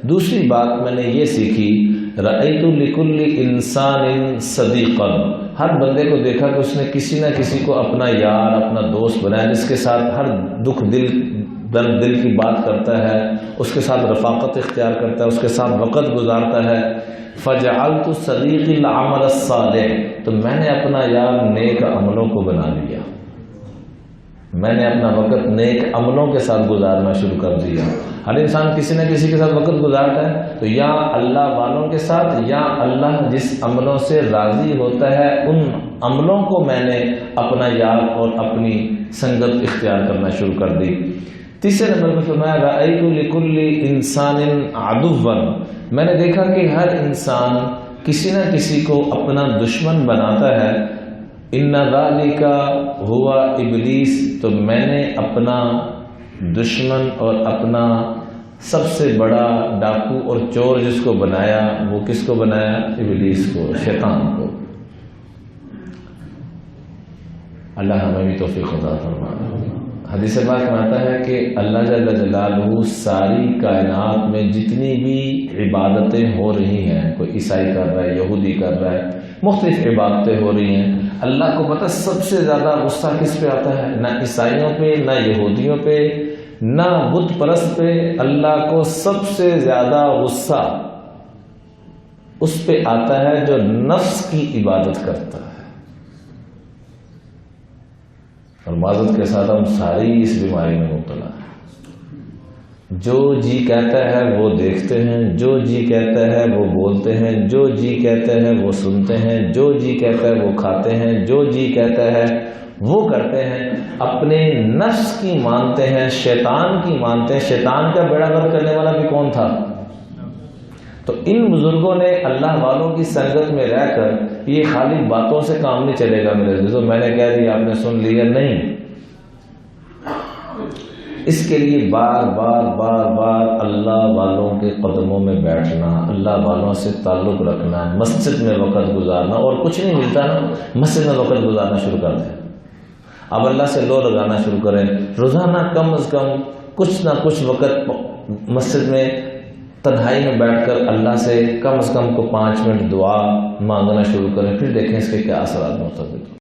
دوسری بات میں نے یہ سیکھی، رأیت لکل انسان صدیقا، ہر بندے کو دیکھا کہ اس نے کسی نہ کسی کو اپنا یار، اپنا دوست بنایا، جس کے ساتھ ہر دکھ درد دل کی بات کرتا ہے، اس کے ساتھ رفاقت اختیار کرتا ہے، اس کے ساتھ وقت گزارتا ہے۔ فجعلت صدیقی العمل الصالح، تو میں نے اپنا یار نیک عملوں کو بنا لیا، میں نے اپنا وقت نیک عملوں کے ساتھ گزارنا شروع کر دیا۔ ہر انسان کسی نہ کسی کے ساتھ وقت گزارتا ہے، تو یا اللہ والوں کے ساتھ، یا اللہ جس عملوں سے راضی ہوتا ہے ان عملوں کو میں نے اپنا یار اور اپنی سنگت اختیار کرنا شروع کر دی۔ تیسرے نمبر پر فرمایا رأیت لکل انسان عدوا، میں نے دیکھا کہ ہر انسان کسی نہ کسی کو اپنا دشمن بناتا ہے۔ ان ذالک هو ابلیس، تو میں نے اپنا دشمن اور اپنا سب سے بڑا ڈاکو اور چور جس کو بنایا، وہ کس کو بنایا؟ ابلیس کو، شیطان کو۔ اللہ ہمیں بھی توفیق عطا فرمائے۔ حدیث پاک میں آتا ہے کہ اللہ جل جلالہ ساری کائنات میں جتنی بھی عبادتیں ہو رہی ہیں، کوئی عیسائی کر رہا ہے، یہودی کر رہا ہے، مختلف عبادتیں ہو رہی ہیں، اللہ کو پتہ سب سے زیادہ غصہ کس پہ آتا ہے؟ نہ عیسائیوں پہ، نہ یہودیوں پہ، نہ بت پرست پہ۔ اللہ کو سب سے زیادہ غصہ اس پہ آتا ہے جو نفس کی عبادت کرتا ہے۔ اور معذرت کے ساتھ ہم ساری اس بیماری میں مبتلا ہیں۔ جو جی کہتا ہے وہ دیکھتے ہیں، جو جی کہتا ہے وہ بولتے ہیں، جو جی کہتا ہے وہ سنتے ہیں، جو جی کہتا ہے وہ کھاتے ہیں، جو جی کہتا ہے وہ کرتے ہیں، اپنے نفس کی مانتے ہیں، شیطان کی مانتے ہیں۔ شیطان کا بیڑا غرق کرنے والا بھی کون تھا؟ تو ان بزرگوں نے اللہ والوں کی سنگت میں رہ کر، یہ خالی باتوں سے کام نہیں چلے گا میرے عزیزو، میں نے کہہ دیا آپ نے سن لیا نہیں، اس کے لیے بار بار بار بار اللہ والوں کے قدموں میں بیٹھنا، اللہ والوں سے تعلق رکھنا، مسجد میں وقت گزارنا، اور کچھ نہیں ملتا نا مسجد میں وقت گزارنا شروع کر دیں۔ اب اللہ سے لو لگانا شروع کریں، روزانہ کم از کم کچھ نہ کچھ وقت مسجد میں تنہائی میں بیٹھ کر اللہ سے کم از کم کو 5 منٹ دعا مانگنا شروع کریں، پھر دیکھیں اس کے کیا اثرات مرتبط۔